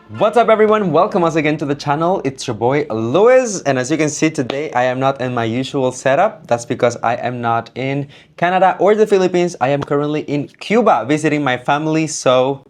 What's up everyone, welcome once again to the channel. It's your boy Luis, and as you can see today I am not in my usual setup. That's because I am not in Canada or the Philippines. I am currently in Cuba visiting my family, so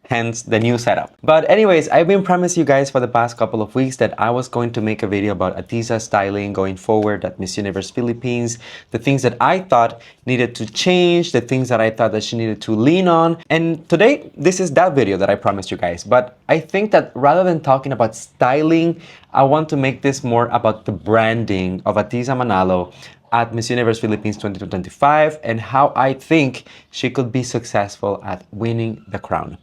hence the new setup. But anyways, I've been promising you guys for the past couple of weeks that I was going to make a video about Ahtisa styling going forward at Miss Universe Philippines, the things that I thought needed to change, the things that I thought that she needed to lean on. And today, this is that video that I promised you guys. But I think that rather than talking about styling, I want to make this more about the branding of Ahtisa Manalo at Miss Universe Philippines 2025 and how I think she could be successful at winning the crown.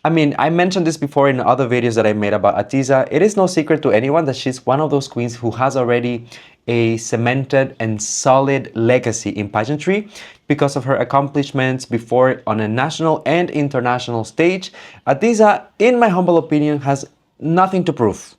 I mean, I mentioned this before in other videos that I made about Ahtisa. It is no secret to anyone that she's one of those queens who has already a cemented and solid legacy in pageantry because of her accomplishments before on a national and international stage. Ahtisa, in my humble opinion, has nothing to prove.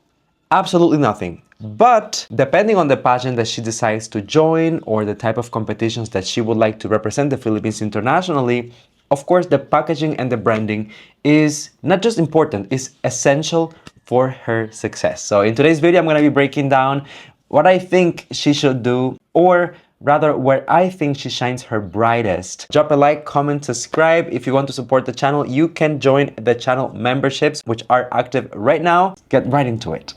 Absolutely nothing. But depending on the pageant that she decides to join or the type of competitions that she would like to represent the Philippines internationally, of course, the packaging and the branding is not just important, it's essential for her success. So in today's video, I'm going to be breaking down what I think she should do, or rather where I think she shines her brightest. Drop a like, comment, subscribe. If you want to support the channel, you can join the channel memberships, which are active right now. Get right into it.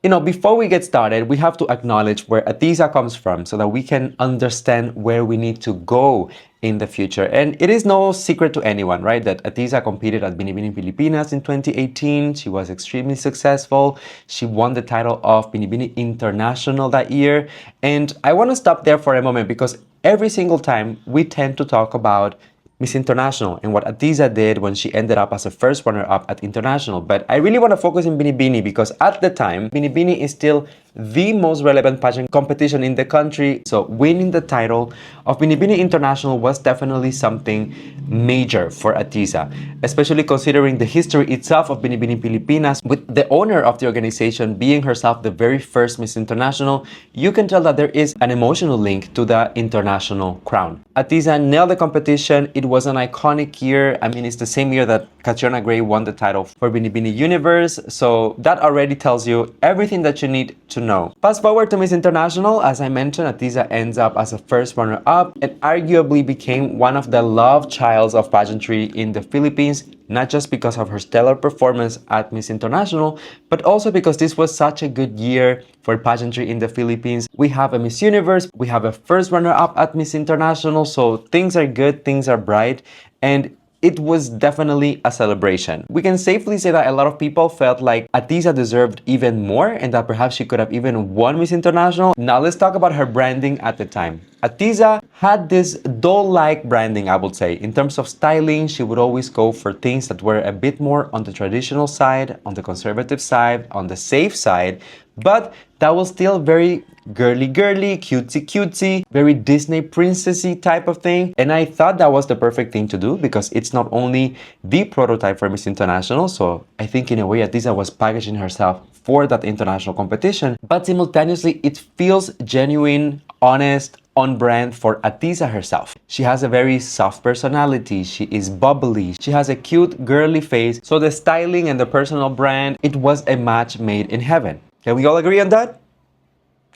You know, before we get started, we have to acknowledge where Ahtisa comes from so that we can understand where we need to go in the future. And it is no secret to anyone, right, that Ahtisa competed at Binibini Pilipinas in 2018. She was extremely successful. She won the title of Binibini International that year. And I want to stop there for a moment because every single time we tend to talk about Miss International and what Ahtisa did when she ended up as a first runner-up at International. But I really want to focus on Binibini because at the time, Binibini is still the most relevant pageant competition in the country. So winning the title of Binibini International was definitely something major for Ahtisa, especially considering the history itself of Binibini Pilipinas, with the owner of the organization being herself the very first Miss International. You can tell that there is an emotional link to the international crown. Ahtisa nailed the competition. It was an iconic year. I mean, it's the same year that Catriona Gray won the title for Binibini Universe. So that already tells you everything that you need to know. Fast forward to Miss International. As I mentioned, Ahtisa ends up as a first runner-up and arguably became one of the love childs of pageantry in the Philippines, not just because of her stellar performance at Miss International, but also because this was such a good year for pageantry in the Philippines. We have a Miss Universe, we have a first runner-up at Miss International, so things are good, things are bright, and it was definitely a celebration. We can safely say that a lot of people felt like Ahtisa deserved even more and that perhaps she could have even won Miss International. Now let's talk about her branding at the time. Ahtisa had this doll-like branding, I would say. In terms of styling, she would always go for things that were a bit more on the traditional side, on the conservative side, on the safe side, but that was still very girly, cutesy, very Disney princessy type of thing. And I thought that was the perfect thing to do because it's not only the prototype for Miss International, so I think in a way Ahtisa was packaging herself for that international competition, but simultaneously it feels genuine, honest, on brand for Ahtisa herself. She has a very soft personality, she is bubbly, she has a cute girly face, so the styling and the personal brand, it was a match made in heaven. Can we all agree on that?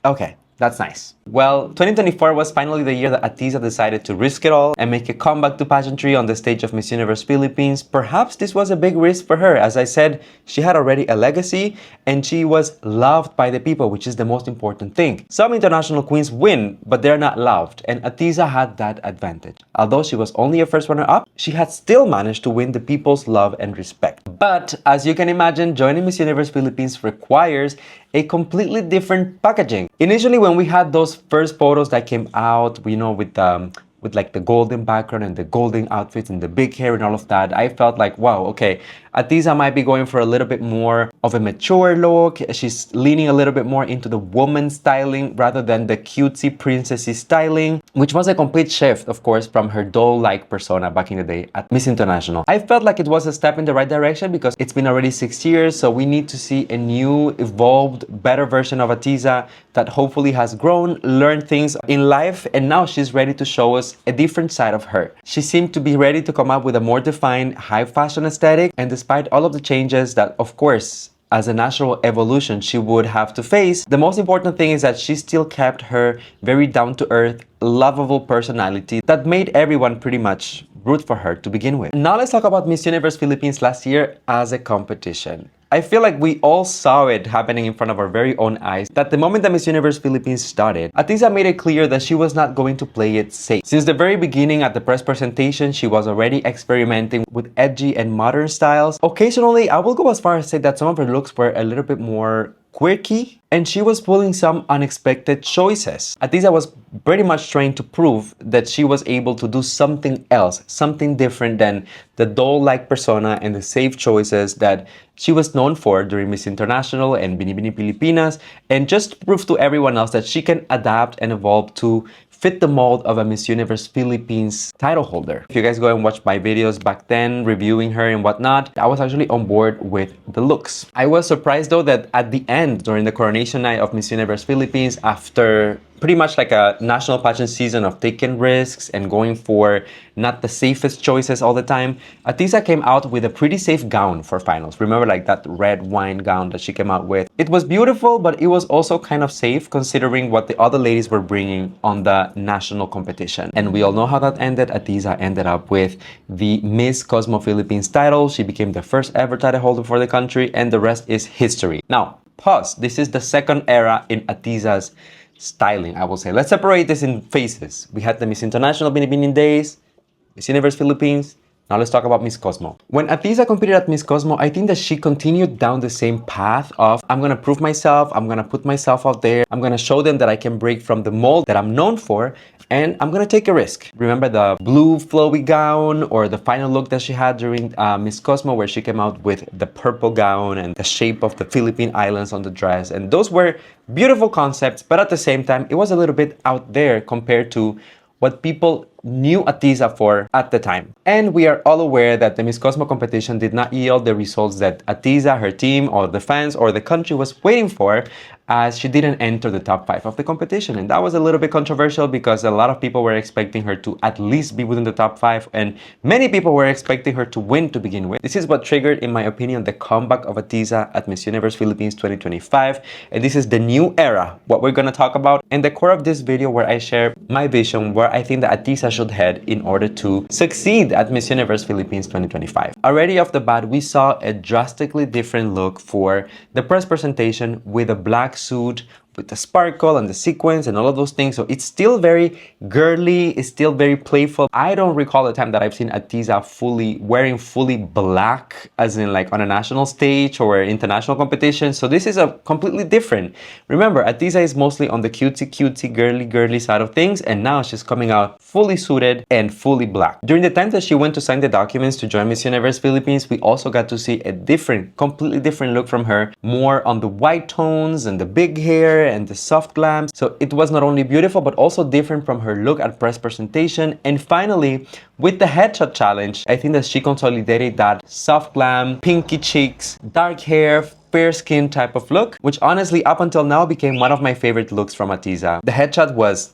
Okay, that's nice. Well, 2024 was finally the year that Ahtisa decided to risk it all and make a comeback to pageantry on the stage of Miss Universe Philippines. Perhaps this was a big risk for her. As I said, she had already a legacy and she was loved by the people, which is the most important thing. Some international queens win, but they're not loved, and Ahtisa had that advantage. Although she was only a first runner-up, she had still managed to win the people's love and respect. But as you can imagine, joining Miss Universe Philippines requires a completely different packaging. Initially, when we had those first photos that came out, you know, with like the golden background and the golden outfits and the big hair and all of that, I felt like, wow, okay, Ahtisa might be going for a little bit more of a mature look. She's leaning a little bit more into the woman styling rather than the cutesy princessy styling, which was a complete shift, of course, from her doll-like persona back in the day at Miss International. I felt like it was a step in the right direction because it's been already 6 years, so we need to see a new, evolved, better version of Ahtisa that hopefully has grown, learned things in life, and now she's ready to show us a different side of her. She seemed to be ready to come up with a more defined, high fashion aesthetic, and despite despite all of the changes that, of course, as a natural evolution she would have to face, the most important thing is that she still kept her very down-to-earth, lovable personality that made everyone pretty much root for her to begin with. Now let's talk about Miss Universe Philippines last year as a competition. I feel like we all saw it happening in front of our very own eyes, that the moment that Miss Universe Philippines started, Ahtisa made it clear that she was not going to play it safe. Since the very beginning at the press presentation, she was already experimenting with edgy and modern styles. Occasionally, I will go as far as say that some of her looks were a little bit more quirky, and she was pulling some unexpected choices. Ahtisa was pretty much trying to prove that she was able to do something else, something different than the doll-like persona and the safe choices that she was known for during Miss International and Binibini Pilipinas, and just prove to everyone else that she can adapt and evolve to fit the mold of a Miss Universe Philippines title holder. If you guys go and watch my videos back then, reviewing her and whatnot, I was actually on board with the looks. I was surprised though that at the end, during the coronation night of Miss Universe Philippines, after pretty much like a national pageant season of taking risks and going for not the safest choices all the time, Ahtisa came out with a pretty safe gown for finals. Remember, like that red wine gown that she came out with? It was beautiful, but it was also kind of safe considering what the other ladies were bringing on the national competition. And we all know how that ended. Ahtisa ended up with the Miss Cosmo Philippines title. She became the first ever title holder for the country, and the rest is history. Now, pause. This is the second era in Ahtisa's styling, I will say. Let's separate this in phases. We had the Miss International Binibini days, Miss Universe Philippines. Now let's talk about Miss Cosmo. When Ahtisa competed at Miss Cosmo, I think that she continued down the same path of, I'm gonna prove myself, I'm gonna put myself out there, I'm gonna show them that I can break from the mold that I'm known for, and I'm gonna take a risk. Remember the blue flowy gown, or the final look that she had during Miss Cosmo, where she came out with the purple gown and the shape of the Philippine Islands on the dress. And those were beautiful concepts, but at the same time, it was a little bit out there compared to what people knew Ahtisa for at the time. And we are all aware that the Miss Cosmo competition did not yield the results that Ahtisa, her team, or the fans, or the country was waiting for, as she didn't enter the top 5 of the competition. And that was a little bit controversial because a lot of people were expecting her to at least be within the top 5, and many people were expecting her to win to begin with. This is what triggered, in my opinion, the comeback of Ahtisa at Miss Universe Philippines 2025. And this is the new era, what we're gonna talk about, and the core of this video where I share my vision, where I think that Ahtisa should head in order to succeed at Miss Universe Philippines 2025. Already off the bat, we saw a drastically different look for the press presentation, with a black suit with the sparkle and the sequins and all of those things. So it's still very girly, it's still very playful. I don't recall a time that I've seen Ahtisa wearing fully black, as in like on a national stage or international competition. So this is a completely different. Remember, Ahtisa is mostly on the cutesy, girly side of things, and now she's coming out fully suited and fully black. During the time that she went to sign the documents to join Miss Universe Philippines, we also got to see a completely different look from her, more on the white tones and the big hair and the soft glam. So it was not only beautiful, but also different from her look at press presentation. And finally, with the headshot challenge, I think that she consolidated that soft glam, pinky cheeks, dark hair, fair skin type of look, which honestly up until now became one of my favorite looks from Ahtisa. The headshot was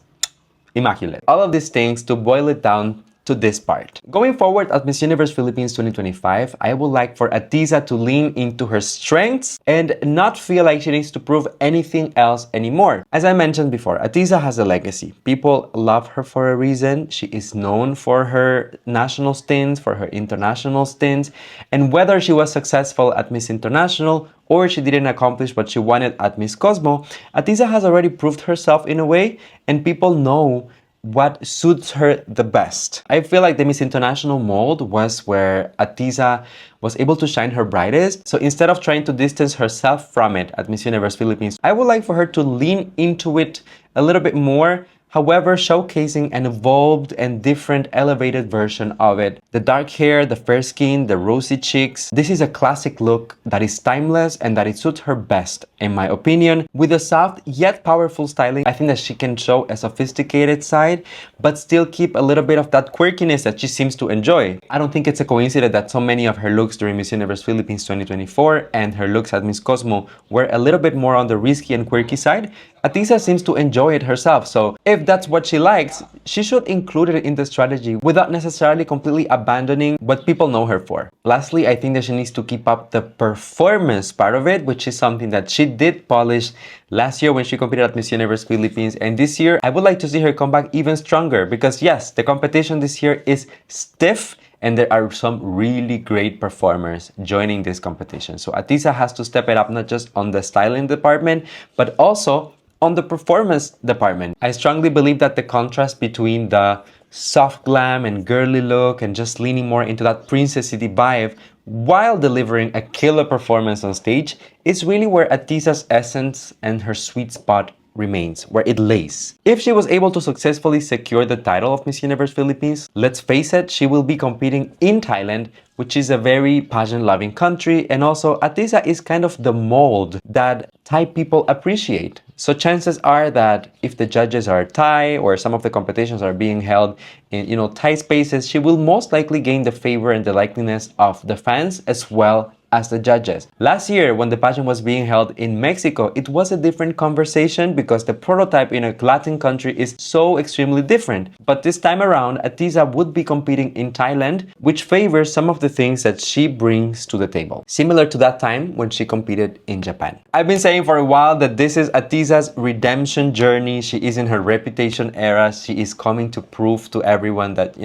immaculate. All of these things, to boil it down to this part. Going forward at Miss Universe Philippines 2025, I would like for Ahtisa to lean into her strengths and not feel like she needs to prove anything else anymore. As I mentioned before, Ahtisa has a legacy. People love her for a reason. She is known for her national stints, for her international stints, and whether she was successful at Miss International or she didn't accomplish what she wanted at Miss Cosmo, Ahtisa has already proved herself in a way, and people know what suits her the best. I feel like the Miss International mold was where Ahtisa was able to shine her brightest. So instead of trying to distance herself from it at Miss Universe Philippines, I would like for her to lean into it a little bit more, however showcasing an evolved and different elevated version of it. The dark hair, the fair skin, the rosy cheeks. This is a classic look that is timeless and that it suits her best, in my opinion. With a soft yet powerful styling, I think that she can show a sophisticated side, but still keep a little bit of that quirkiness that she seems to enjoy. I don't think it's a coincidence that so many of her looks during Miss Universe Philippines 2024 and her looks at Miss Cosmo were a little bit more on the risky and quirky side. Ahtisa seems to enjoy it herself, so if that's what she likes, she should include it in the strategy without necessarily completely abandoning what people know her for. Lastly, I think that she needs to keep up the performance part of it, which is something that she did polish last year when she competed at Miss Universe Philippines, and this year I would like to see her come back even stronger, because yes, the competition this year is stiff and there are some really great performers joining this competition. So Ahtisa has to step it up, not just on the styling department, but also on the performance department. I strongly believe that the contrast between the soft glam and girly look and just leaning more into that princess city vibe while delivering a killer performance on stage is really where Ahtisa's essence and her sweet spot remains, where it lays. If she was able to successfully secure the title of Miss Universe Philippines, let's face it, she will be competing in Thailand, which is a very pageant-loving country, and also Ahtisa is kind of the mold that Thai people appreciate. So chances are that if the judges are Thai or some of the competitions are being held in, Thai spaces, she will most likely gain the favor and the likeliness of the fans as well as the judges. Last year, when the pageant was being held in Mexico, it was a different conversation because the prototype in a Latin country is so extremely different. But this time around, Ahtisa would be competing in Thailand, which favors some of the things that she brings to the table. Similar to that time when she competed in Japan. I've been saying for a while that this is Ahtisa's redemption journey. She is in her reputation era. She is coming to prove to everyone that,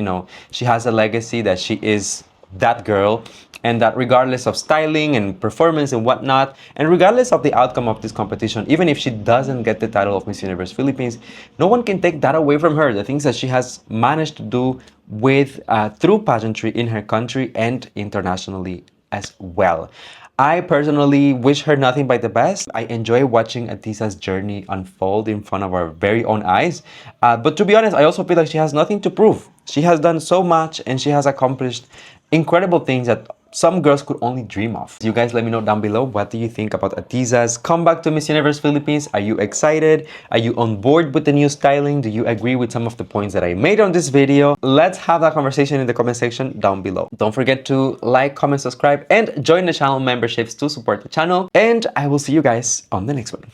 she has a legacy, that she is that girl, and that regardless of styling and performance and whatnot, and regardless of the outcome of this competition, even if she doesn't get the title of Miss Universe Philippines, no one can take that away from her. The things that she has managed to do with through pageantry in her country and internationally as well. I personally wish her nothing but the best. I enjoy watching Ahtisa's journey unfold in front of our very own eyes. But to be honest, I also feel like she has nothing to prove. She has done so much and she has accomplished incredible things that some girls could only dream of. You guys let me know down below, what do you think about Ahtisa's comeback to Miss Universe Philippines? Are you excited? Are you on board with the new styling? Do you agree with some of the points that I made on this video? Let's have that conversation in the comment section down below. Don't forget to like, comment, subscribe, and join the channel memberships to support the channel. And I will see you guys on the next one.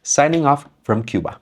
Signing off from Cuba.